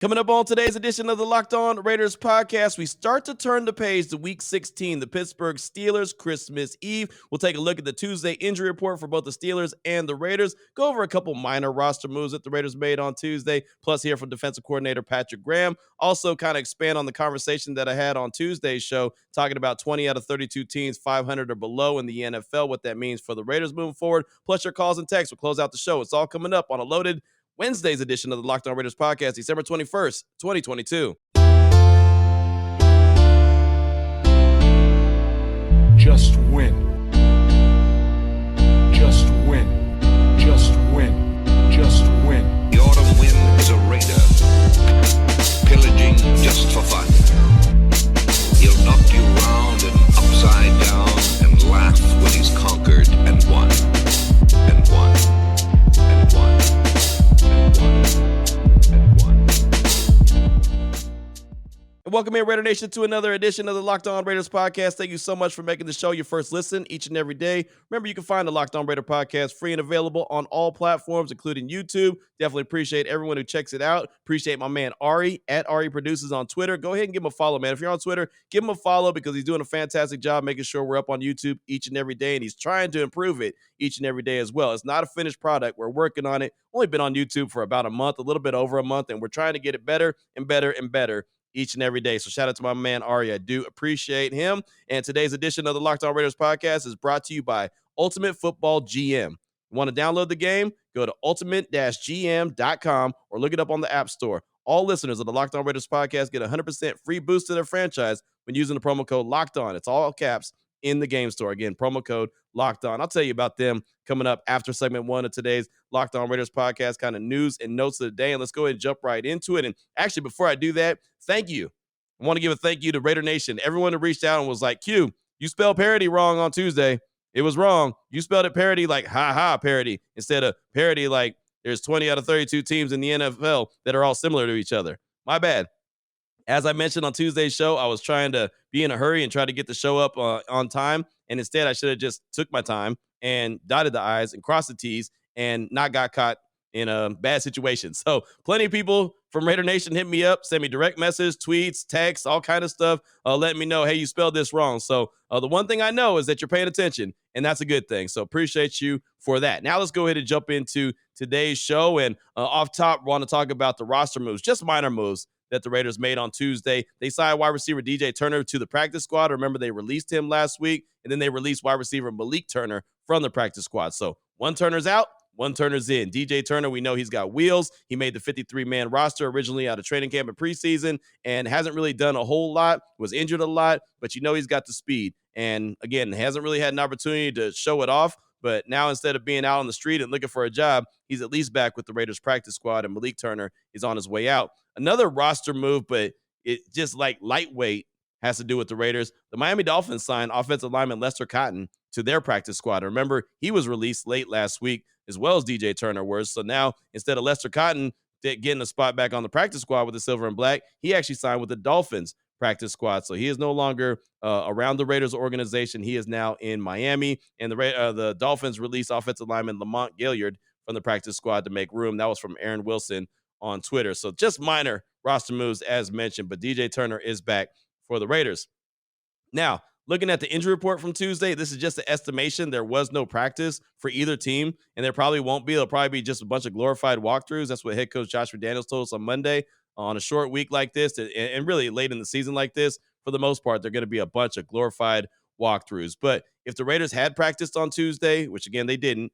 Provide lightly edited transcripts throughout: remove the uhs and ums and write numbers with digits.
Coming up on today's edition of the Locked On Raiders podcast, we start to turn the page to Week 16, the Pittsburgh Steelers, Christmas Eve. We'll take a look at the Tuesday injury report for both the Steelers and the Raiders, go over a couple minor roster moves that the Raiders made on Tuesday, plus hear from defensive coordinator Patrick Graham. Also kind of expand on the conversation that I had on Tuesday's show, talking about 20 out of 32 teams 500 or below in the NFL, what that means for the Raiders moving forward, plus your calls and texts. We'll close out the show. It's all coming up on a loaded Wednesday's edition of the Locked On Raiders podcast, December 21st, 2022. Just win. Just win. Just win. Just win. The autumn wind is a raider, pillaging just for fun. He'll knock you round and upside down and laugh when he's conquered and won. And won. And won. Welcome in, Raider Nation, to another edition of the Locked On Raiders podcast. Thank you so much for making the show your first listen each and every day. Remember, you can find the Locked On Raider podcast free and available on all platforms, including YouTube. Definitely appreciate everyone who checks it out. Appreciate my man Ari at Ari Produces on Twitter. Go ahead and give him a follow, man. If you're on Twitter, give him a follow because he's doing a fantastic job making sure we're up on YouTube each and every day, and he's trying to improve it each and every day as well. It's not a finished product. We're working on it. Only been on YouTube for about a month, a little bit over a month, and we're trying to get it better and better and better each and every day. So shout out to my man Ari. I do appreciate him. And today's edition of the Locked On Raiders podcast is brought to you by Ultimate Football GM. You want to download the game? Go to ultimate-gm.com or look it up on the App Store. All listeners of the Locked On Raiders podcast get a 100% free boost to their franchise when using the promo code Locked On. It's all caps in the game store. Again, promo code Locked On. I'll tell you about them coming up after segment one of today's Locked On Raiders podcast, kind of news and notes of the day. And let's go ahead and jump right into it. And actually, before I do that, thank you. I want to give a thank you to Raider Nation. Everyone who reached out and was like, Q, you spelled parody wrong on Tuesday. It was wrong. You spelled it parody like ha-ha parody instead of parody like there's 20 out of 32 teams in the NFL that are all similar to each other. My bad. As I mentioned on Tuesday's show, I was trying to be in a hurry and try to get the show up on time. And instead, I should have just took my time and dotted the I's and crossed the T's and not got caught in a bad situation. So plenty of people from Raider Nation hit me up, send me direct messages, tweets, texts, all kind of stuff, letting me know, hey, you spelled this wrong. So the one thing I know is that you're paying attention, and that's a good thing. So appreciate you for that. Now let's go ahead and jump into today's show. And off top, want to talk about the roster moves, just minor moves that the Raiders made on Tuesday. They signed wide receiver DJ Turner to the practice squad. Remember, they released him last week, and then they released wide receiver Malik Turner from the practice squad. So one Turner's out, one Turner's in. DJ Turner, we know he's got wheels. He made the 53-man roster originally out of training camp and preseason and hasn't really done a whole lot, was injured a lot, but you know he's got the speed. And again, hasn't really had an opportunity to show it off. But now instead of being out on the street and looking for a job, he's at least back with the Raiders practice squad, and Malik Turner is on his way out. Another roster move, but it just like lightweight, has to do with the Raiders. The Miami Dolphins signed offensive lineman Lester Cotton to their practice squad. Remember, he was released late last week, as well as DJ Turner was. So now, instead of Lester Cotton getting a spot back on the practice squad with the silver and black, he actually signed with the Dolphins practice squad. So he is no longer around the Raiders organization. He is now in Miami, and the Dolphins released offensive lineman Lamont Gaillard from the practice squad to make room. That was from Aaron Wilson on Twitter. So just minor roster moves as mentioned, but DJ Turner is back for the Raiders. Now, looking at the injury report from Tuesday, this is just an estimation. There was no practice for either team, and there probably won't be. It'll probably be just a bunch of glorified walkthroughs. That's what head coach Josh McDaniels told us on Monday. On a short week like this, and really late in the season like this, for the most part, they're going to be a bunch of glorified walkthroughs. But if the Raiders had practiced on Tuesday, which again they didn't,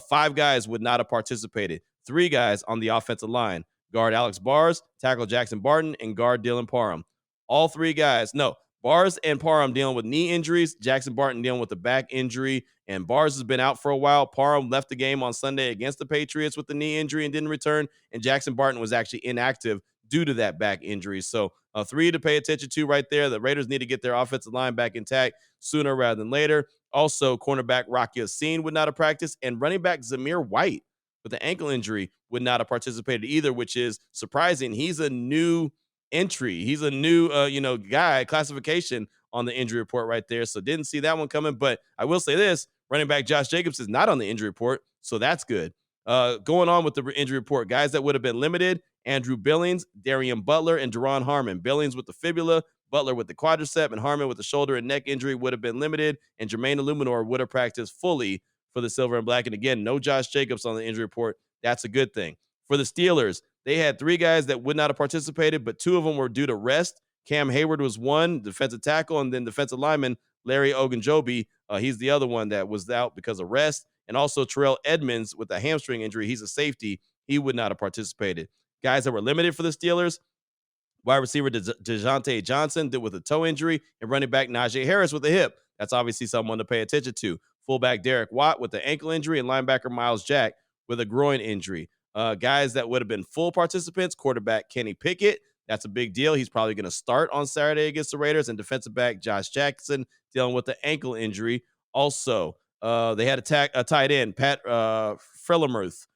5 guys would not have participated. 3 guys on the offensive line: guard Alex Bars, tackle Jackson Barton, and guard Dylan Parham. All 3 guys, no, Bars and Parham dealing with knee injuries, Jackson Barton dealing with a back injury, and Bars has been out for a while. Parham left the game on Sunday against the Patriots with the knee injury and didn't return, and Jackson Barton was actually inactive due to that back injury. So 3 to pay attention to right there. The Raiders need to get their offensive line back intact sooner rather than later. Also, cornerback Rocky Yassin would not have practiced, and running back Zamir White with an ankle injury would not have participated either, which is surprising. He's a new entry. He's a new, guy, classification on the injury report right there. So didn't see that one coming. But I will say this, running back Josh Jacobs is not on the injury report, so that's good. Going on with the injury report, guys that would have been limited: Andrew Billings, Darian Butler, and Deron Harmon. Billings with the fibula, Butler with the quadricep, and Harmon with the shoulder and neck injury would have been limited, and Jermaine Illuminor would have practiced fully for the Silver and Black. And again, no Josh Jacobs on the injury report. That's a good thing. For the Steelers, they had 3 guys that would not have participated, but 2 of them were due to rest. Cam Hayward was one, defensive tackle, and then defensive lineman Larry Ogunjobi. He's the other one that was out because of rest. And also Terrell Edmonds with a hamstring injury. He's a safety. He would not have participated. Guys that were limited for the Steelers, wide receiver DeJounte Johnson with a toe injury, and running back Najee Harris with a hip. That's obviously someone to pay attention to. Fullback Derek Watt with the ankle injury, and linebacker Miles Jack with a groin injury. Guys that would have been full participants, quarterback Kenny Pickett. That's a big deal. He's probably going to start on Saturday against the Raiders. And defensive back Josh Jackson dealing with the ankle injury. Also, they had a tight end, Pat Freelermuth.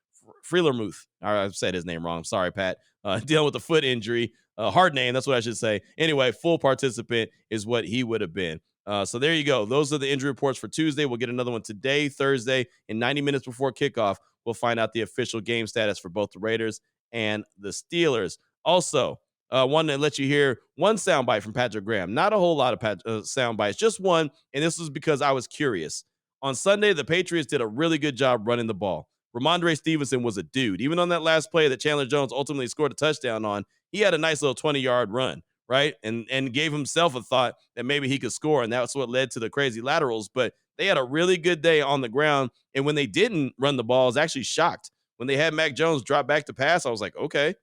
I said his name wrong. I'm sorry, Pat. Dealing with a foot injury. Hard name, that's what I should say. Anyway, full participant is what he would have been. So there you go. Those are the injury reports for Tuesday. We'll get another one today, Thursday, and 90 minutes before kickoff, we'll find out the official game status for both the Raiders and the Steelers. Also, wanted to let you hear one soundbite from Patrick Graham. Not a whole lot of sound bites, just one, and this was because I was curious. On Sunday, the Patriots did a really good job running the ball. Ramondre Stevenson was a dude. Even on that last play that Chandler Jones ultimately scored a touchdown on, he had a nice little 20-yard run, right? And gave himself a thought that maybe he could score, and that's what led to the crazy laterals. But they had a really good day on the ground, and when they didn't run the ball, I was actually shocked. When they had Mac Jones drop back to pass, I was like, okay,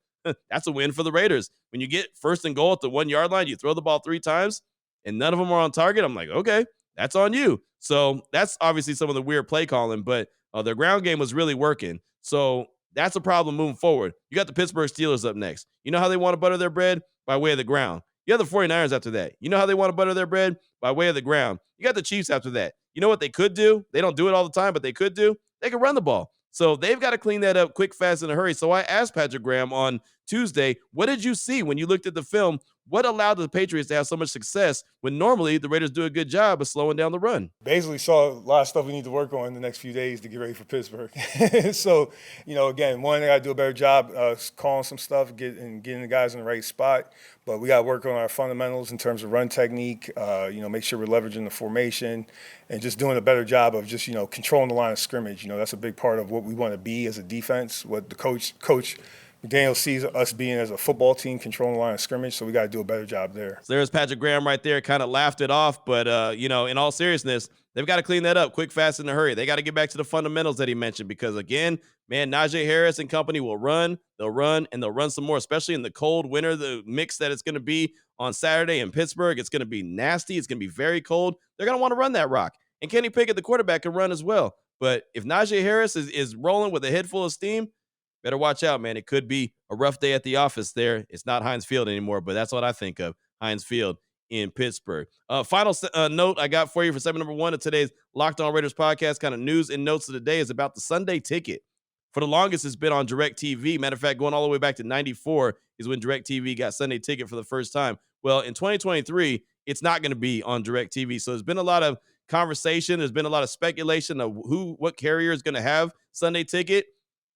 that's a win for the Raiders. When you get first and goal at the 1-yard line, you throw the ball 3 times, and none of them are on target, I'm like, okay, that's on you. So that's obviously some of the weird play calling, but their ground game was really working. So that's a problem moving forward. You got the Pittsburgh Steelers up next. You know how they want to butter their bread? By way of the ground. You have the 49ers after that. You know how they want to butter their bread? By way of the ground. You got the Chiefs after that. You know what they could do? They don't do it all the time, but they could do? They could run the ball. So they've got to clean that up quick, fast, in a hurry. So I asked Patrick Graham on Tuesday, what did you see when you looked at the film? What allowed the Patriots to have so much success when normally the Raiders do a good job of slowing down the run? Basically saw a lot of stuff we need to work on in the next few days to get ready for Pittsburgh. So, again, one, they got to do a better job calling some stuff, getting the guys in the right spot. But we got to work on our fundamentals in terms of run technique, make sure we're leveraging the formation and just doing a better job of just, controlling the line of scrimmage. That's a big part of what we want to be as a defense, what the coach McDaniel sees us being as a football team, controlling the line of scrimmage, so we got to do a better job there. So there's Patrick Graham right there, kind of laughed it off, but, in all seriousness, they've got to clean that up quick, fast, in a hurry. They got to get back to the fundamentals that he mentioned because, again, man, Najee Harris and company will run, they'll run, and they'll run some more, especially in the cold winter, the mix that it's going to be on Saturday in Pittsburgh. It's going to be nasty. It's going to be very cold. They're going to want to run that rock. And Kenny Pickett, the quarterback, can run as well. But if Najee Harris is rolling with a head full of steam, better watch out, man. It could be a rough day at the office there. It's not Heinz Field anymore, but that's what I think of, Heinz Field in Pittsburgh. Final note I got for you for segment number 1 of today's Locked On Raiders podcast, kind of news and notes of the day, is about the Sunday ticket. For the longest, it's been on DirecTV. Matter of fact, going all the way back to 94 is when DirecTV got Sunday ticket for the first time. Well, in 2023, it's not going to be on DirecTV. So there's been a lot of conversation. There's been a lot of speculation of what carrier is going to have Sunday ticket.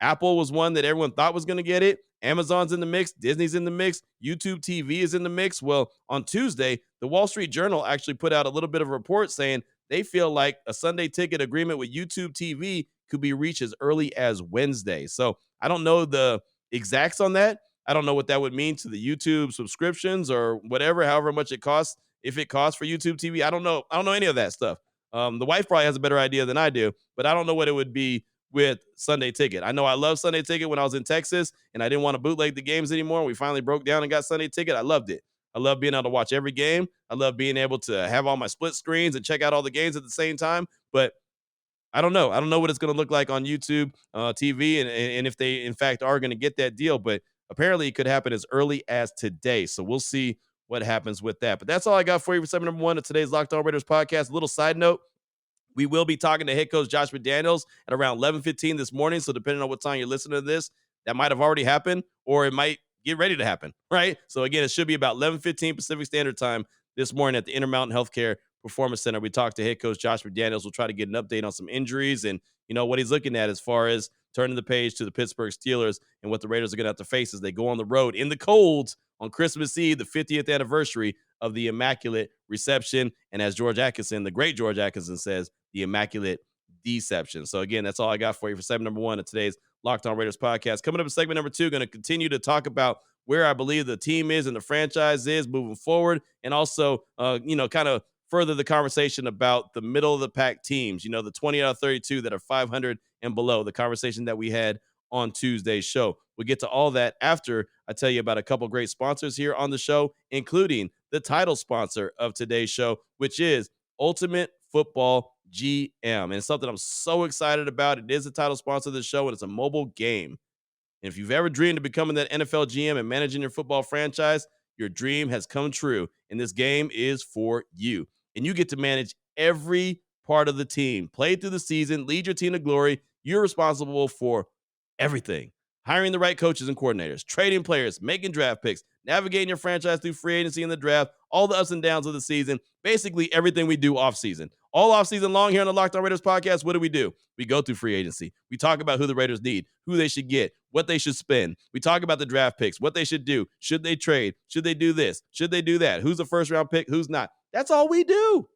Apple was one that everyone thought was going to get it. Amazon's in the mix. Disney's in the mix. YouTube TV is in the mix. Well, on Tuesday, the Wall Street Journal actually put out a little bit of a report saying they feel like a Sunday ticket agreement with YouTube TV could be reached as early as Wednesday. So I don't know the exacts on that. I don't know what that would mean to the YouTube subscriptions or whatever, however much it costs. If it costs for YouTube TV, I don't know. I don't know any of that stuff. The wife probably has a better idea than I do, but I don't know what it would be with Sunday ticket. I know I loved Sunday ticket when I was in Texas and I didn't want to bootleg the games anymore. We finally broke down and got Sunday ticket. I loved it. I love being able to watch every game. I love being able to have all my split screens and check out all the games at the same time. But I don't know. I don't know what it's going to look like on YouTube TV and if they, in fact, are going to get that deal. But apparently it could happen as early as today. So we'll see what happens with that. But that's all I got for you for segment number 1 of today's Locked On Raiders podcast. A little side note. We will be talking to head coach Josh McDaniels at around 11:15 this morning. So depending on what time you're listening to this, that might have already happened or it might get ready to happen, right? So again, it should be about 11:15 Pacific Standard Time this morning at the Intermountain Healthcare Performance Center. We talked to head coach Josh McDaniels. We'll try to get an update on some injuries and, what he's looking at as far as turning the page to the Pittsburgh Steelers and what the Raiders are going to have to face as they go on the road in the cold on Christmas Eve, the 50th anniversary of the Immaculate Reception. And as George Atkinson, the great George Atkinson says, the Immaculate Deception. So again, that's all I got for you for segment number 1 of today's Locked On Raiders podcast. Coming up in segment number 2, going to continue to talk about where I believe the team is and the franchise is moving forward, and also, kind of further the conversation about the middle of the pack teams, the 20 out of 32 that are 500 and below, the conversation that we had on Tuesday's show. We'll get to all that after I tell you about a couple great sponsors here on the show, including the title sponsor of today's show, which is Ultimate Football GM. And it's something I'm so excited about. It is the title sponsor of the show, and it's a mobile game. And if you've ever dreamed of becoming that NFL GM and managing your football franchise, your dream has come true, and this game is for you. And you get to manage every part of the team, play through the season, lead your team to glory. You're responsible for everything. Hiring the right coaches and coordinators, trading players, making draft picks, navigating your franchise through free agency and the draft, all the ups and downs of the season, basically everything we do off season. All off season long here on the Locked On Raiders podcast, what do? We go through free agency. We talk about who the Raiders need, who they should get, what they should spend. We talk about the draft picks, what they should do. Should they trade? Should they do this? Should they do that? Who's a first round pick? Who's not? That's all we do.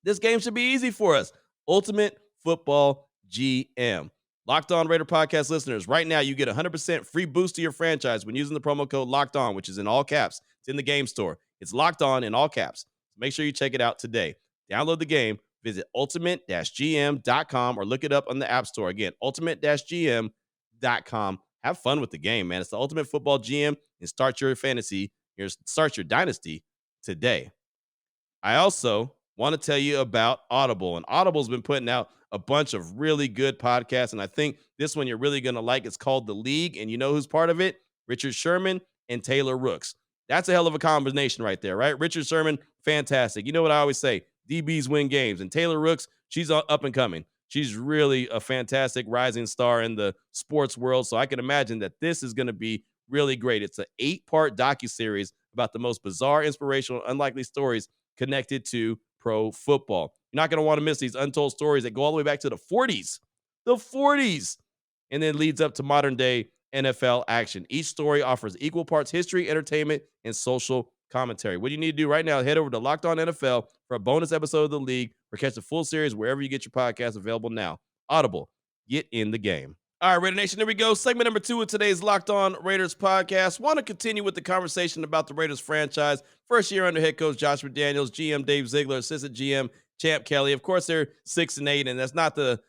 This game should be easy for us. Ultimate Football GM. Locked On Raider podcast listeners, right now you get 100% free boost to your franchise when using the promo code Locked On, which is in all caps. It's in the game store. It's Locked On in all caps. Make sure you check it out today. Download the game, visit ultimate-gm.com or look it up on the App Store. Again, ultimate-gm.com. Have fun with the game, man. It's the Ultimate Football GM, and start your dynasty today. I also want to tell you about Audible, and Audible's been putting out a bunch of really good podcasts, and I think this one you're really going to like. It's called The League, and you know who's part of it? Richard Sherman and Taylor Rooks. That's a hell of a combination right there, right? Richard Sherman, fantastic. You know what I always say? DBs win games. And Taylor Rooks, she's up and coming. She's really a fantastic rising star in the sports world, so I can imagine that this is going to be really great. It's an 8-part docuseries about the most bizarre, inspirational, unlikely stories connected to pro football. You're not going to want to miss these untold stories that go all the way back to the 40s, and then leads up to modern day NFL action. Each story offers equal parts history, entertainment, and social commentary. What you need to do right now, head over to Locked On NFL for a bonus episode of The League, or catch the full series wherever you get your podcasts, available now. Audible, get in the game. All right, Raider Nation, here we go. Segment number 2 of today's Locked On Raiders podcast. Want to continue with the conversation about the Raiders franchise. First year under head coach Josh McDaniels, GM Dave Ziegler, assistant GM Champ Kelly. Of course, they're 6-8, and that's not the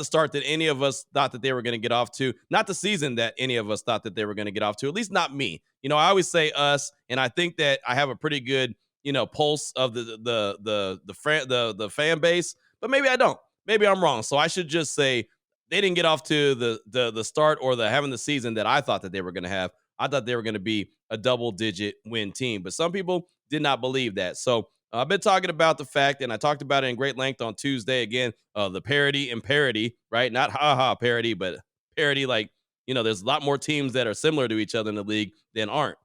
start that any of us thought that they were going to get off to. Not the season that any of us thought that they were going to get off to. At least not me. I always say us, and I think that I have a pretty good pulse of the fan base, but maybe I don't. Maybe I'm wrong. So I should just say they didn't get off to the start or having the season that I thought that they were going to have. I thought they were going to be a double-digit win team, but some people did not believe that. So I've been talking about the fact, and I talked about it in great length on Tuesday. Again, the parity and parity, right? Not ha-ha parity, but parity like, there's a lot more teams that are similar to each other in the league than aren't.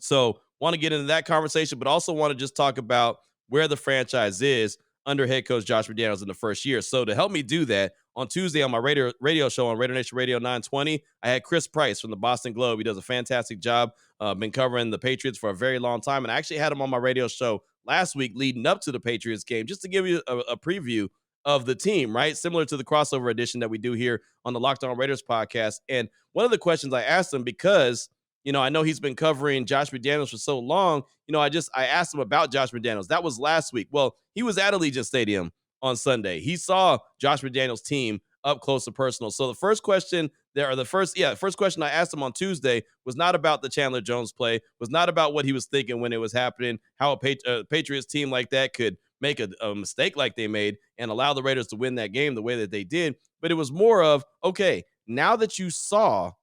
So want to get into that conversation, but also want to just talk about where the franchise is under head coach Josh McDaniels in the first year. So to help me do that, on Tuesday on my radio show on Raider Nation Radio 920, I had Chris Price from the Boston Globe. He does a fantastic job. Been covering the Patriots for a very long time, and I actually had him on my radio show last week leading up to the Patriots game, just to give you a preview of the team, right? Similar to the crossover edition that we do here on the Locked On Raiders podcast. And one of the questions I asked him, because I know he's been covering Josh McDaniels for so long, I asked him about Josh McDaniels. That was last week. Well, he was at Allegiant Stadium on Sunday. He saw Josh McDaniels' team up close and personal. So the first question I asked him on Tuesday was not about the Chandler Jones play, was not about what he was thinking when it was happening, how a Patriots team like that could make a mistake like they made and allow the Raiders to win that game the way that they did. But it was more of, okay, now that you saw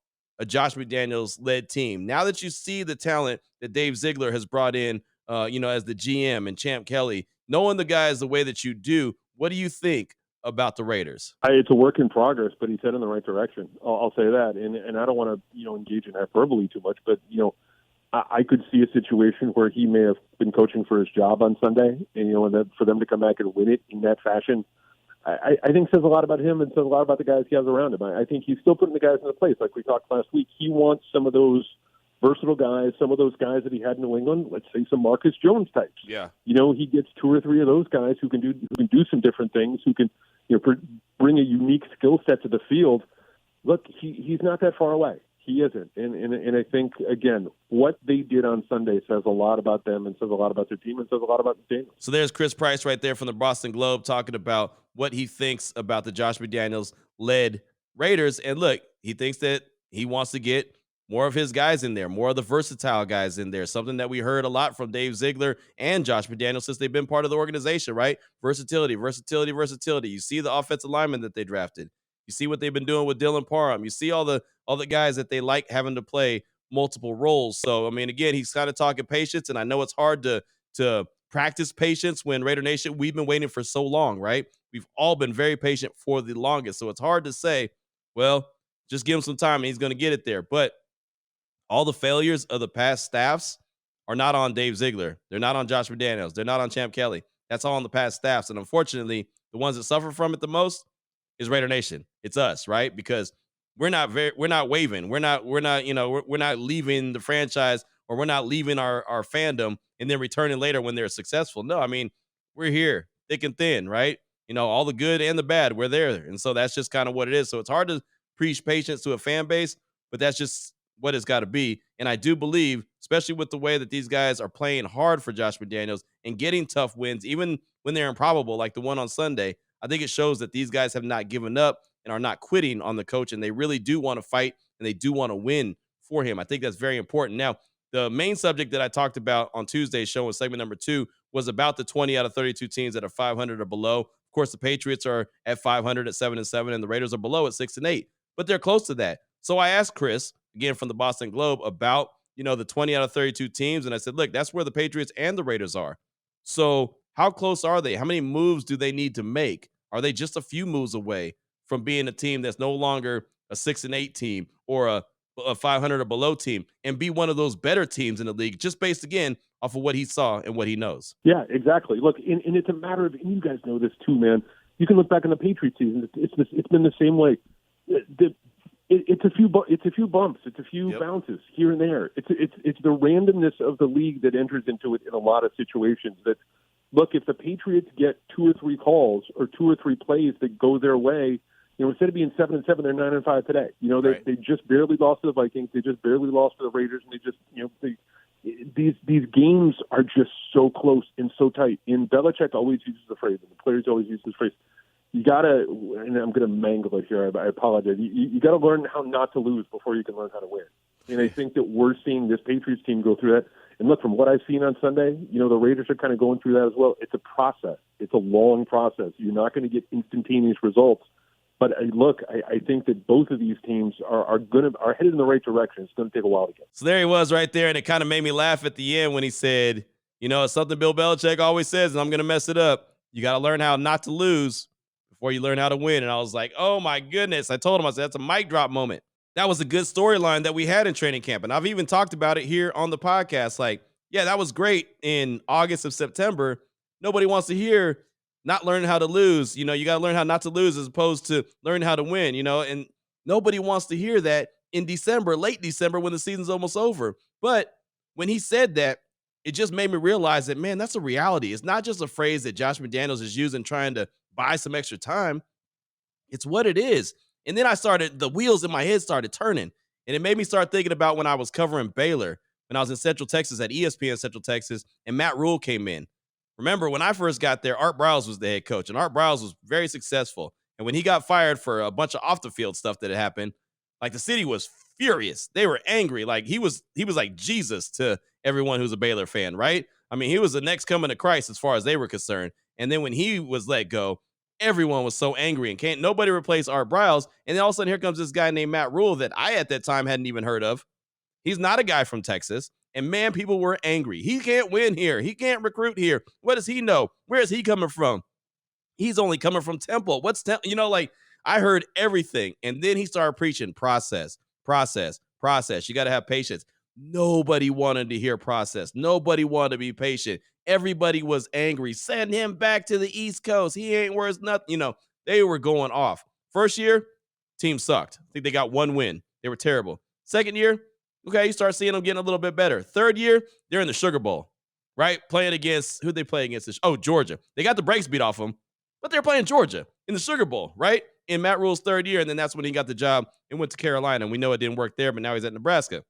a Josh McDaniels-led team, now that you see the talent that Dave Ziegler has brought in, as the GM and Champ Kelly, knowing the guys the way that you do, what do you think about the Raiders? It's a work in progress, but he's headed in the right direction. I'll say that. And I don't want to, engage in hyperbole too much, but, I could see a situation where he may have been coaching for his job on Sunday, and, and that for them to come back and win it in that fashion, I think says a lot about him and says a lot about the guys he has around him. I think he's still putting the guys into place, like we talked last week. He wants some of those versatile guys, some of those guys that he had in New England. Let's say some Marcus Jones types. Yeah, he gets 2 or 3 of those guys who can do some different things, who can bring a unique skill set to the field. Look, he's not that far away. He isn't. And I think, again, what they did on Sunday says a lot about them and says a lot about their team and says a lot about Daniels. So there's Chris Price right there from the Boston Globe talking about what he thinks about the Josh McDaniels-led Raiders. And look, he thinks that he wants to get more of his guys in there, more of the versatile guys in there, something that we heard a lot from Dave Ziegler and Josh McDaniels since they've been part of the organization, right? Versatility, versatility, versatility. You see the offensive linemen that they drafted. You see what they've been doing with Dylan Parham. You see all the guys that they like having to play multiple roles. So, I mean, again, he's kind of talking patience, and I know it's hard to practice patience when Raider Nation, we've been waiting for so long, right? We've all been very patient for the longest. So it's hard to say, well, just give him some time and he's going to get it there. But all the failures of the past staffs are not on Dave Ziegler. They're not on Josh McDaniels. They're not on Champ Kelly. That's all on the past staffs. And unfortunately, the ones that suffer from it the most is Raider Nation. It's us, right? Because we're not waving. We're not leaving the franchise, or we're not leaving our fandom and then returning later when they're successful. No, I mean, we're here thick and thin, right? All the good and the bad, we're there. And so that's just kind of what it is. So it's hard to preach patience to a fan base, but that's just what it's got to be. And I do believe, especially with the way that these guys are playing hard for Josh McDaniels and getting tough wins, even when they're improbable, like the one on Sunday, I think it shows that these guys have not given up and are not quitting on the coach, and they really do want to fight and they do want to win for him. I think that's very important. Now, the main subject that I talked about on Tuesday's show in segment number 2 was about the 20 out of 32 teams that are 500 or below. Of course, the Patriots are at 500 at 7-7, and the Raiders are below at 6-8, but they're close to that. So I asked Chris, again from the Boston Globe, about the 20 out of 32 teams, and I said, look, that's where the Patriots and the Raiders are. So how close are they? How many moves do they need to make? Are they just a few moves away from being a team that's no longer a 6-8 team or a 500 or below team, and be one of those better teams in the league, just based, again, off of what he saw and what he knows? Yeah, exactly. Look, and it's a matter of, and you guys know this too, man. You can look back on the Patriots season. It's been the same way. It's a few bumps. It's a few bounces here and there. It's the randomness of the league that enters into it in a lot of situations. That, look, if the Patriots get 2 or 3 calls or 2 or 3 plays that go their way, instead of being 7-7, they're 9-5 today. They just barely lost to the Vikings. They just barely lost to the Raiders, and they just these games are just so close and so tight. And Belichick always uses the phrase, and the players always use this phrase, you got to, and I'm going to mangle it here, I apologize, you got to learn how not to lose before you can learn how to win. And I think that we're seeing this Patriots team go through that. And look, from what I've seen on Sunday, the Raiders are kind of going through that as well. It's a process. It's a long process. You're not going to get instantaneous results. But I think that both of these teams are headed in the right direction. It's going to take a while to get. So there he was right there, and it kind of made me laugh at the end when he said, it's something Bill Belichick always says, and I'm going to mess it up. You got to learn how not to lose before you learn how to win. And I was like, oh my goodness. I told him, I said, that's a mic drop moment. That was a good storyline that we had in training camp. And I've even talked about it here on the podcast. Like, yeah, that was great in August of September. Nobody wants to hear not learning how to lose. You got to learn how not to lose as opposed to learn how to win, and nobody wants to hear that in December, late December, when the season's almost over. But when he said that, it just made me realize that, man, that's a reality. It's not just a phrase that Josh McDaniels is using trying to buy some extra time. It's what it is. And then the wheels in my head started turning, and it made me start thinking about when I was covering Baylor, when I was in Central Texas at ESPN Central Texas, and Matt Rule came in. Remember, when I first got there, Art Briles was the head coach, and Art Briles was very successful. And when he got fired for a bunch of off-the-field stuff that had happened, like, the city was furious. They were angry. Like, he was like Jesus to everyone who's a Baylor fan, right? I mean, he was the next coming to Christ as far as they were concerned. And then when he was let go, everyone was so angry, and can't nobody replace Art Briles. And then all of a sudden, here comes this guy named Matt Rule that I, at that time, hadn't even heard of. He's not a guy from Texas. And, man, people were angry. He can't win here. He can't recruit here. What does he know? Where is he coming from? He's only coming from Temple. What's Temple? I heard everything. And then he started preaching process. You got to have patience. Nobody wanted to hear process. Nobody wanted to be patient. Everybody was angry. Send him back to the East Coast. He ain't worth nothing. They were going off. First year, team sucked. I think they got 1 win. They were terrible. Second year, okay, you start seeing them getting a little bit better. Third year, they're in the Sugar Bowl, right? Playing against, who'd they play against? Georgia. They got the brakes beat off them, but they're playing Georgia in the Sugar Bowl, right? In Matt Rule's third year, and then that's when he got the job and went to Carolina. And we know it didn't work there, but now he's at Nebraska.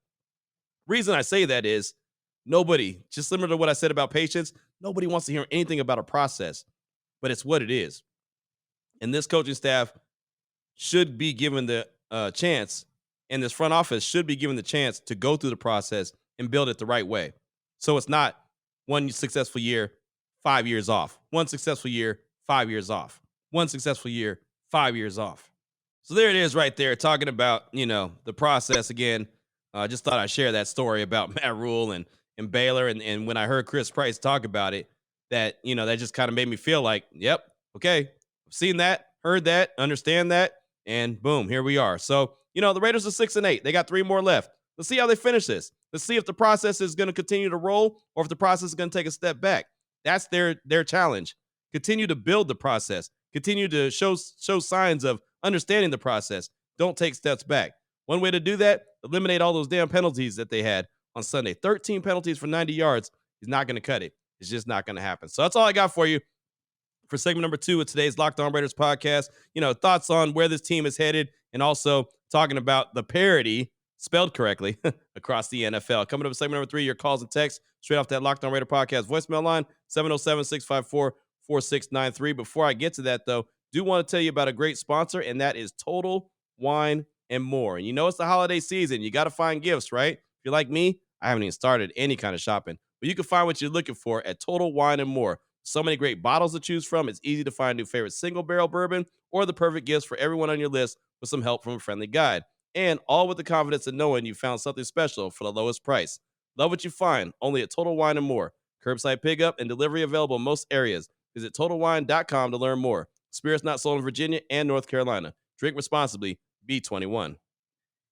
Reason I say that is nobody, just similar to what I said about patience, nobody wants to hear anything about a process, but it's what it is. And this coaching staff should be given the chance, and this front office should be given the chance to go through the process and build it the right way. So it's not 1 successful year, 5 years off. 1 successful year, 5 years off. 1 successful year, 5 years off. So there it is right there, talking about, the process again. I just thought I'd share that story about Matt Rule and Baylor. And when I heard Chris Price talk about it, that just kind of made me feel like, yep, okay, I've seen that, heard that, understand that, and boom, here we are. So, the Raiders are 6-8. They got 3 more left. Let's see how they finish this. Let's see if the process is going to continue to roll or if the process is going to take a step back. That's their challenge. Continue to build the process. Continue to show signs of understanding the process. Don't take steps back. One way to do that, eliminate all those damn penalties that they had on Sunday. 13 penalties for 90 yards is not going to cut it. It's just not going to happen. So that's all I got for you for segment number 2 of today's Locked On Raiders podcast. Thoughts on where this team is headed and also talking about the parity, spelled correctly, across the NFL. Coming up in segment number 3, your calls and texts straight off that Locked On Raider podcast voicemail line, 707-654-4693. Before I get to that, though, do want to tell you about a great sponsor, and that is Total Wine and More. And it's the holiday season. You got to find gifts, right? If you're like me, I haven't even started any kind of shopping. But you can find what you're looking for at Total Wine and More. So many great bottles to choose from. It's easy to find your favorite single barrel bourbon or the perfect gifts for everyone on your list with some help from a friendly guide. And all with the confidence of knowing you found something special for the lowest price. Love what you find only at Total Wine and More. Curbside pickup and delivery available in most areas. Visit TotalWine.com to learn more. Spirits not sold in Virginia and North Carolina. Drink responsibly. Be 21.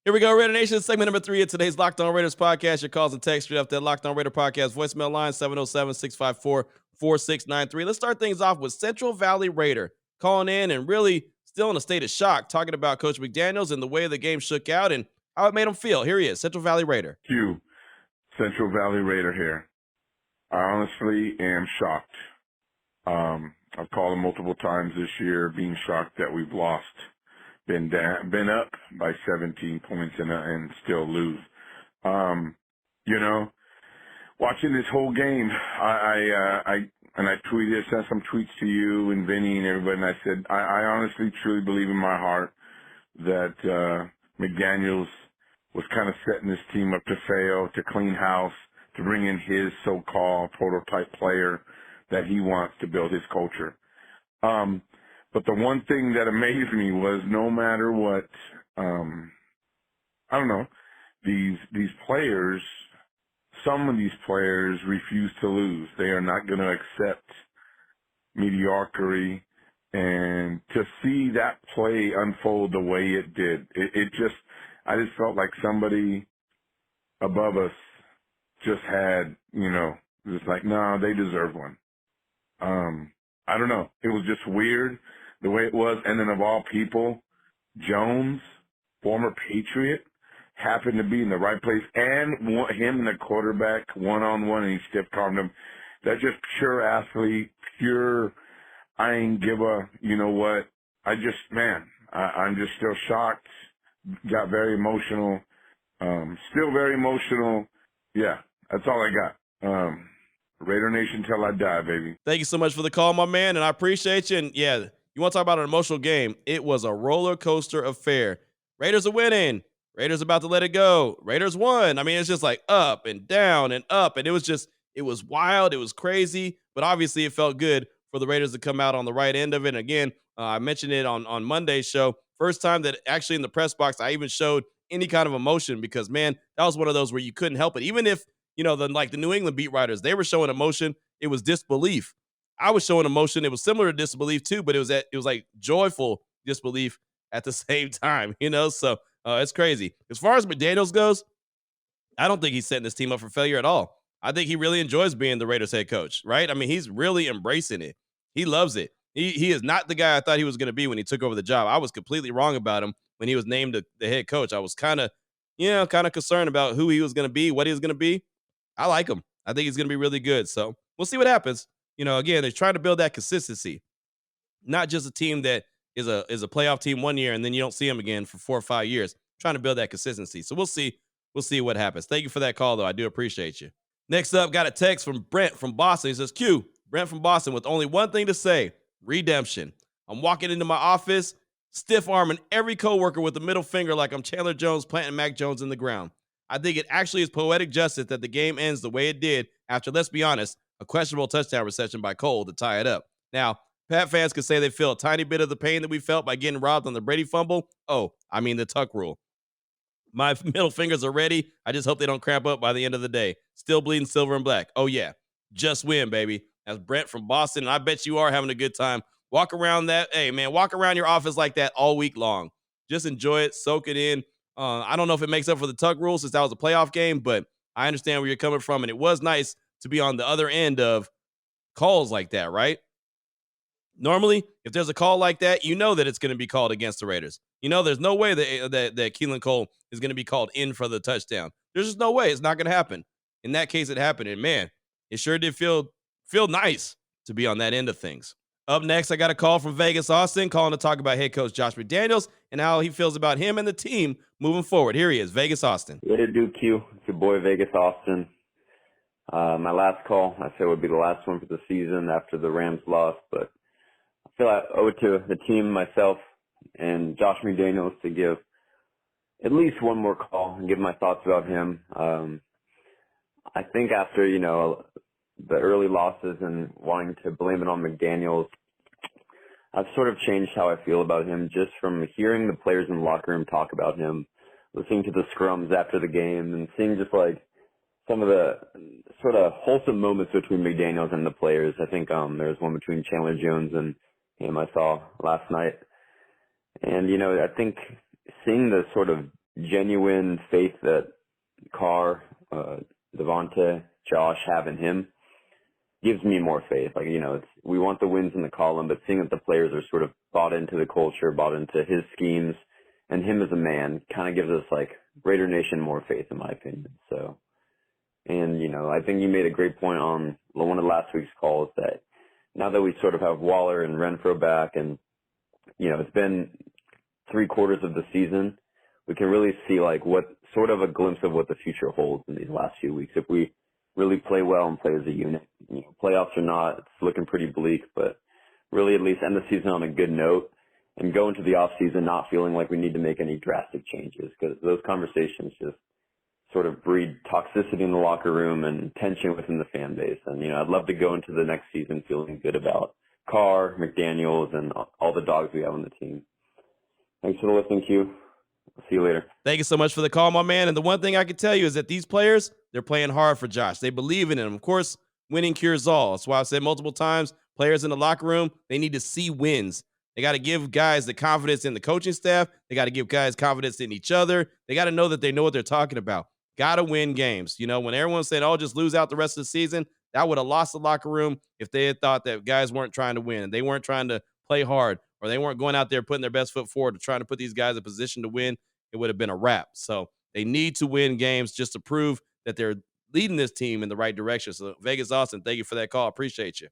Here we go, Raider Nation. Segment number 3 of today's Locked On Raiders podcast. Your calls and texts straight off that Locked On Raider podcast voicemail line, 707-654-4693. Let's start things off with Central Valley Raider calling in and really still in a state of shock, talking about Coach McDaniels and the way the game shook out and how it made him feel. Here he is, Central Valley Raider. Q, Central Valley Raider here. I honestly am shocked. I've called him multiple times this year, being shocked that we've lost. Been up by 17 points and still lose. Watching this whole game, I sent some tweets to you and Vinny and everybody, and I said, I honestly, truly believe in my heart that McDaniels was kind of setting this team up to fail, to clean house, to bring in his so-called prototype player that he wants to build his culture. But the one thing that amazed me was no matter what, these players, some of these players refuse to lose. They are not going to accept mediocrity. And to see that play unfold the way it did, I just felt like somebody above us just had, just like, no, they deserve one. I don't know. It was just weird the way it was. And then of all people, Jones, former Patriot, happened to be in the right place, and him and the quarterback one-on-one, and he stiff-armed him. That's just pure athlete, pure, I ain't give a, you know what. I'm just still shocked, got very emotional, still very emotional. Yeah, that's all I got. Raider Nation till I die, baby. Thank you so much for the call, my man, and I appreciate you. And yeah, you want to talk about an emotional game? It was a roller coaster affair. Raiders are winning. Raiders about to let it go. Raiders won. I mean, it's just like up and down and up, and it was wild. It was crazy, but obviously it felt good for the Raiders to come out on the right end of it. And again, I mentioned it on Monday's show. First time that actually in the press box I even showed any kind of emotion, because, man, that was one of those where you couldn't help it. Even if, the New England beat writers, they were showing emotion. It was disbelief. I was showing emotion. It was similar to disbelief too, but it was like joyful disbelief at the same time, So it's crazy. As far as McDaniels goes, I don't think he's setting this team up for failure at all. I think he really enjoys being the Raiders head coach, right? I mean, he's really embracing it. He loves it. He is not the guy I thought he was going to be when he took over the job. I was completely wrong about him when he was named the head coach. I was kind of concerned about who he was going to be, what he was going to be. I like him. I think he's going to be really good. So we'll see what happens. Again, they're trying to build that consistency, not just a team that is a playoff team one year and then you don't see them again for 4 or 5 years. Trying to build that consistency. So we'll see. We'll see what happens. Thank you for that call, though. I do appreciate you. Next up, got a text from Brent from Boston. He says, Q, Brent from Boston with only one thing to say, redemption. I'm walking into my office, stiff arming every coworker with the middle finger like I'm Chandler Jones planting Mac Jones in the ground. I think it actually is poetic justice that the game ends the way it did after, let's be honest, a questionable touchdown reception by Cole to tie it up. Now, Pat fans could say they feel a tiny bit of the pain that we felt by getting robbed on the Brady fumble. Oh, I mean the Tuck rule. My middle fingers are ready. I just hope they don't cramp up by the end of the day. Still bleeding silver and black. Oh, yeah. Just win, baby. That's Brent from Boston, and I bet you are having a good time. Walk around walk around your office like that all week long. Just enjoy it. Soak it in. I don't know if it makes up for the Tuck rule since that was a playoff game, but I understand where you're coming from, and it was nice to be on the other end of calls like that, right? Normally, if there's a call like that, you know that it's going to be called against the Raiders. There's no way that Keelan Cole is going to be called in for the touchdown. There's just no way. It's not going to happen. In that case, it happened. And, man, it sure did feel nice to be on that end of things. Up next, I got a call from Vegas, Austin, calling to talk about head coach Josh McDaniels and how he feels about him and the team moving forward. Here he is, Vegas, Austin. What it do, Q? It's your boy, Vegas, Austin. My last call, I said, would be the last one for the season after the Rams lost, but I feel I owe it to the team, myself, and Josh McDaniels to give at least one more call and give my thoughts about him. I think after, the early losses and wanting to blame it on McDaniels, I've sort of changed how I feel about him just from hearing the players in the locker room talk about him, listening to the scrums after the game, and seeing just like some of the sort of wholesome moments between McDaniels and the players. I think there's one between Chandler Jones and him I saw last night. And, I think seeing the sort of genuine faith that Carr, Devontae, Josh have in him gives me more faith. Like, we want the wins in the column, but seeing that the players are sort of bought into the culture, bought into his schemes, and him as a man kind of gives us, like, Raider Nation more faith, in my opinion. So, and, I think you made a great point on one of last week's calls that now that we sort of have Waller and Renfro back and, it's been 3/4 of the season, we can really see like what sort of a glimpse of what the future holds in these last few weeks. If we really play well and play as a unit, playoffs or not, it's looking pretty bleak, but really at least end the season on a good note and go into the off season not feeling like we need to make any drastic changes, because those conversations just sort of breed toxicity in the locker room and tension within the fan base. And, I'd love to go into the next season feeling good about Carr, McDaniels, and all the dogs we have on the team. Thanks for the listening, Q. I'll see you later. Thank you so much for the call, my man. And the one thing I can tell you is that these players, they're playing hard for Josh. They believe in him. Of course, winning cures all. That's why I've said multiple times, players in the locker room, they need to see wins. They got to give guys the confidence in the coaching staff. They got to give guys confidence in each other. They got to know that they know what they're talking about. Got to win games. When everyone said, oh, just lose out the rest of the season, that would have lost the locker room if they had thought that guys weren't trying to win. They weren't trying to play hard, or they weren't going out there putting their best foot forward to trying to put these guys in position to win. It would have been a wrap. So they need to win games just to prove that they're leading this team in the right direction. So Vegas, Austin, thank you for that call. Appreciate you.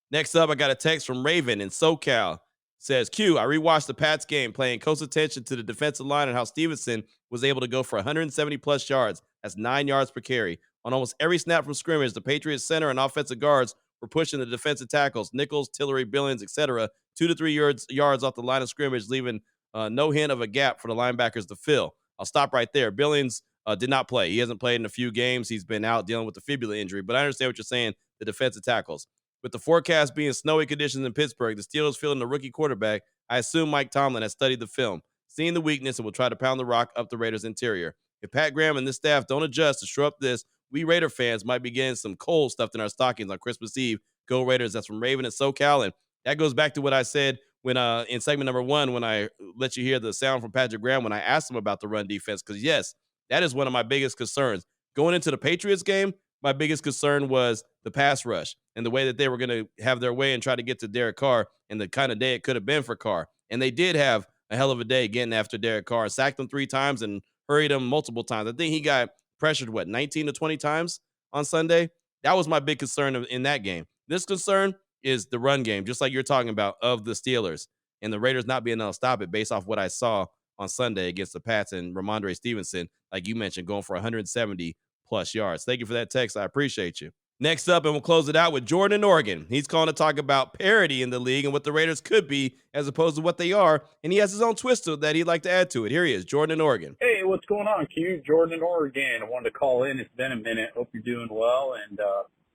Next up, I got a text from Raven in SoCal. Says, Q, I rewatched the Pats game, paying close attention to the defensive line and how Stevenson was able to go for 170-plus yards. That's 9 yards per carry. On almost every snap from scrimmage, the Patriots center and offensive guards were pushing the defensive tackles, Nichols, Tillery, Billings, etc., 2 to 3 yards off the line of scrimmage, leaving no hint of a gap for the linebackers to fill. I'll stop right there. Billings did not play. He hasn't played in a few games. He's been out dealing with the fibula injury, but I understand what you're saying, the defensive tackles. With the forecast being snowy conditions in Pittsburgh, the Steelers fielding the rookie quarterback, I assume Mike Tomlin has studied the film, seen the weakness, and will try to pound the rock up the Raiders' interior. If Pat Graham and this staff don't adjust to shore up this, we Raider fans might be getting some coal stuffed in our stockings on Christmas Eve. Go Raiders. That's from Raven and SoCal. And that goes back to what I said when in segment number 1, when I let you hear the sound from Patrick Graham when I asked him about the run defense. Because, yes, that is one of my biggest concerns. Going into the Patriots game, my biggest concern was the pass rush. and the way that they were going to have their way and try to get to Derek Carr and the kind of day it could have been for Carr. And they did have a hell of a day getting after Derek Carr, sacked him 3 times and hurried him multiple times. I think he got pressured, 19 to 20 times on Sunday? That was my big concern in that game. This concern is the run game, just like you're talking about, of the Steelers and the Raiders not being able to stop it based off what I saw on Sunday against the Pats and Ramondre Stevenson, like you mentioned, going for 170 plus yards. Thank you for that text. I appreciate you. Next up, and we'll close it out with Jordan in Oregon. He's calling to talk about parity in the league and what the Raiders could be as opposed to what they are. And he has his own twist that he'd like to add to it. Here he is, Jordan in Oregon. Hey, what's going on, Q? Jordan in Oregon. I wanted to call in. It's been a minute. Hope you're doing well, and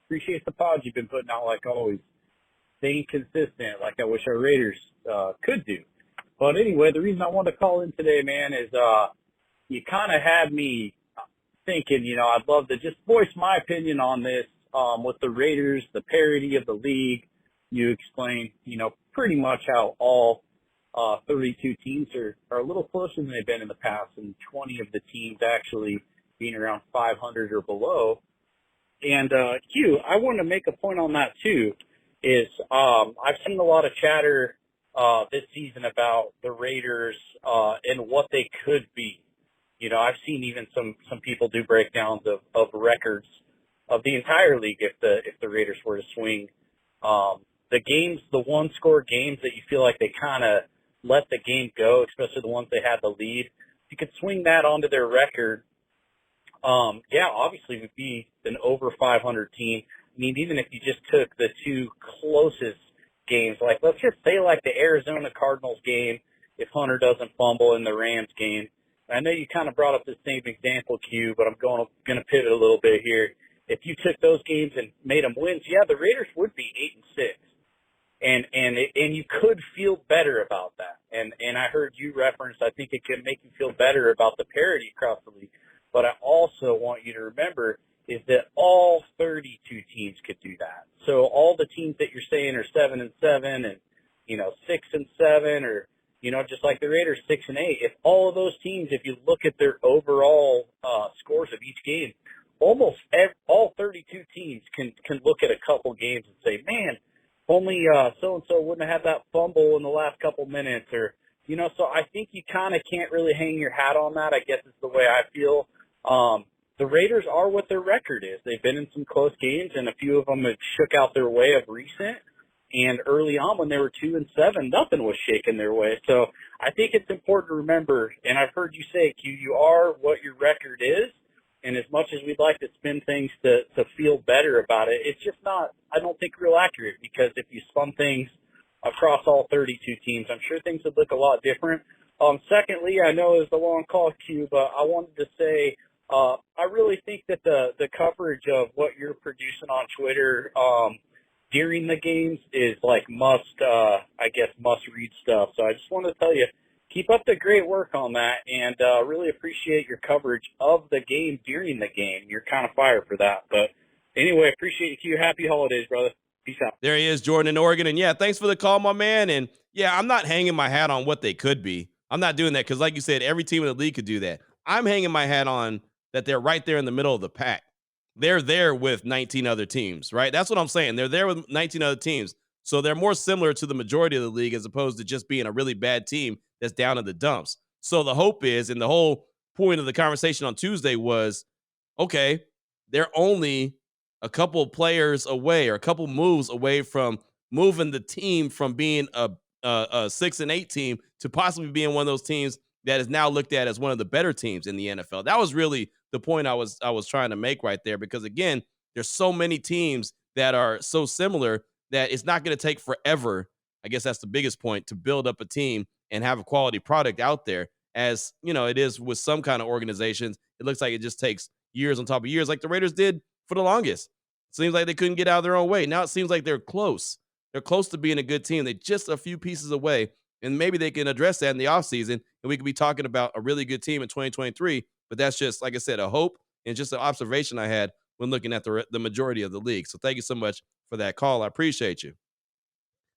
appreciate the pods you've been putting out like always. Staying consistent like I wish our Raiders could do. But anyway, the reason I wanted to call in today, man, is you kind of had me thinking, I'd love to just voice my opinion on this. With the Raiders, the parity of the league, you explained, pretty much how all 32 teams are a little closer than they've been in the past, and 20 of the teams actually being around 500 or below. And Q, I wanted to make a point on that too, is I've seen a lot of chatter this season about the Raiders and what they could be. I've seen even some people do breakdowns of records of the entire league if the Raiders were to swing the games, the one-score games that you feel like they kind of let the game go, especially the ones they had the lead. If you could swing that onto their record, obviously it would be an over 500 team. I mean, even if you just took the 2 closest games, like let's just say like the Arizona Cardinals game, if Hunter doesn't fumble, in the Rams game. I know you kind of brought up the same example, Q, but I'm going to pivot a little bit here. If you took those games and made them wins, the Raiders would be 8-6, and you could feel better about that. And I heard you reference, I think it can make you feel better about the parity across the league. But I also want you to remember is that all 32 teams could do that. So all the teams that you're saying are 7-7 and 6-7, or just like the Raiders 6-8. If all of those teams, if you look at their overall scores of each game, almost all 32 teams can look at a couple games and say, man, only so-and-so wouldn't have had that fumble in the last couple minutes. Or, so I think you kind of can't really hang your hat on that, I guess is the way I feel. The Raiders are what their record is. They've been in some close games, and a few of them have shook out their way of recent. And early on when they were 2-7, nothing was shaking their way. So I think it's important to remember, and I've heard you say, Q, you are what your record is. And as much as we'd like to spin things to feel better about it, it's just not, I don't think, real accurate, because if you spun things across all 32 teams, I'm sure things would look a lot different. Secondly, I know it's a long call, Q, but I wanted to say I really think that the coverage of what you're producing on Twitter during the games is like must read stuff. So I just wanted to tell you, keep up the great work on that, and really appreciate your coverage of the game during the game. You're kind of fired for that. But anyway, appreciate you. Happy holidays, brother. Peace out. There he is, Jordan in Oregon. And thanks for the call, my man. And I'm not hanging my hat on what they could be. I'm not doing that because, like you said, every team in the league could do that. I'm hanging my hat on that they're right there in the middle of the pack. They're there with 19 other teams, right? That's what I'm saying. They're there with 19 other teams. So they're more similar to the majority of the league as opposed to just being a really bad team that's down in the dumps. So the hope is, and the whole point of the conversation on Tuesday was, okay, they're only a couple players away or a couple moves away from moving the team from being a 6-8 team to possibly being one of those teams that is now looked at as one of the better teams in the NFL. That was really the point I was trying to make right there, because again, there's so many teams that are so similar that it's not going to take forever. I guess that's the biggest point, to build up a team and have a quality product out there. As it is with some kind of organizations, it looks like it just takes years on top of years, like the Raiders did for the longest. Seems like they couldn't get out of their own way. Now it seems like they're close. They're close to being a good team. They're just a few pieces away, and maybe they can address that in the offseason, and we could be talking about a really good team in 2023. But that's just, like I said, a hope and just an observation I had when looking at the majority of the league. So thank you so much for that call. I appreciate you.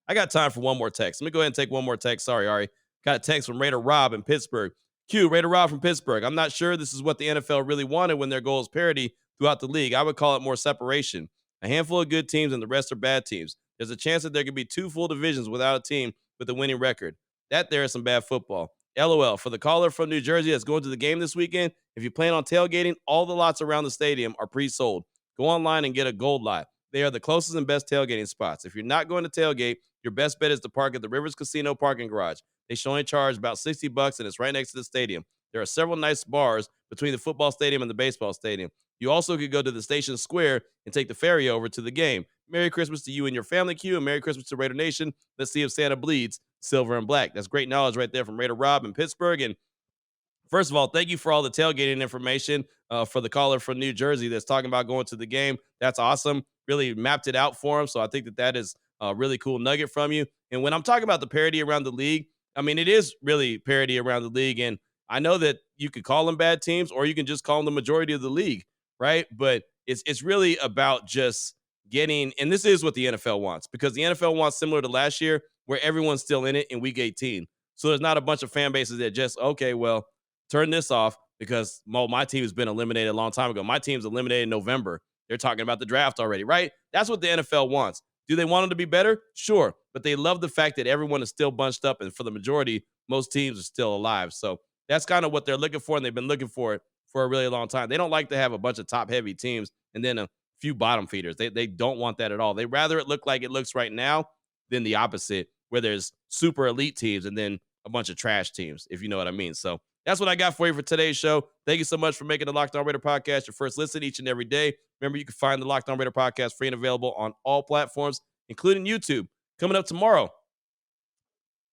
I got time for one more text. Let me go ahead and take one more text. Sorry, Ari. Got a text from Raider Rob in Pittsburgh. Q, Raider Rob from Pittsburgh. I'm not sure this is what the NFL really wanted when their goal is parity throughout the league. I would call it more separation. A handful of good teams and the rest are bad teams. There's a chance that there could be 2 full divisions without a team with a winning record. That there is some bad football. LOL. For the caller from New Jersey that's going to the game this weekend, if you plan on tailgating, all the lots around the stadium are pre-sold. Go online and get a gold lot. They are the closest and best tailgating spots. If you're not going to tailgate, your best bet is to park at the Rivers Casino parking garage. They should only charge about $60, and it's right next to the stadium. There are several nice bars between the football stadium and the baseball stadium. You also could go to the station square and take the ferry over to the game. Merry Christmas to you and your family, Q, and Merry Christmas to Raider Nation. Let's see if Santa bleeds silver and black. That's great knowledge right there from Raider Rob in Pittsburgh. And first of all, thank you for all the tailgating information for the caller from New Jersey that's talking about going to the game. That's awesome. Really mapped it out for him. So I think that is a really cool nugget from you. And when I'm talking about the parity around the league, I mean, it is really parity around the league. And I know that you could call them bad teams or you can just call them the majority of the league, right? But it's really about just getting, and this is what the NFL wants, because the NFL wants, similar to last year, where everyone's still in it in week 18. So there's not a bunch of fan bases that just, okay, well, turn this off because my team has been eliminated a long time ago. My team's eliminated in November. They're talking about the draft already, right? That's what the NFL wants. Do they want them to be better? Sure. But they love the fact that everyone is still bunched up, and for the majority, most teams are still alive. So that's kind of what they're looking for, and they've been looking for it for a really long time. They don't like to have a bunch of top-heavy teams and then a few bottom feeders. They don't want that at all. They rather it look like it looks right now than the opposite, where there's super elite teams and then a bunch of trash teams, if you know what I mean. So that's what I got for you for today's show. Thank you so much for making the Locked On Raider podcast your first listen each and every day. Remember, you can find the Locked On Raider podcast free and available on all platforms, including YouTube. Coming up tomorrow,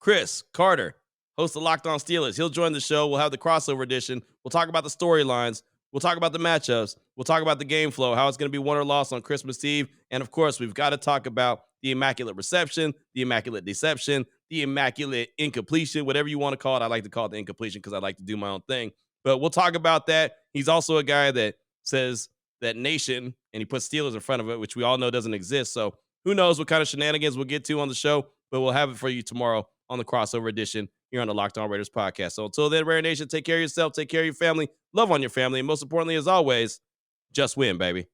Chris Carter, host of Locked On Steelers. He'll join the show. We'll have the crossover edition. We'll talk about the storylines. We'll talk about the matchups. We'll talk about the game flow, how it's going to be won or lost on Christmas Eve. And, of course, we've got to talk about the immaculate reception, the immaculate deception, the immaculate incompletion, whatever you want to call it. I like to call it the incompletion because I like to do my own thing. But we'll talk about that. He's also a guy that says that nation, and he puts Steelers in front of it, which we all know doesn't exist. So who knows what kind of shenanigans we'll get to on the show, but we'll have it for you tomorrow on the crossover edition here on the Locked On Raiders podcast. So until then, Raider Nation, take care of yourself, take care of your family, love on your family, and most importantly, as always, just win, baby.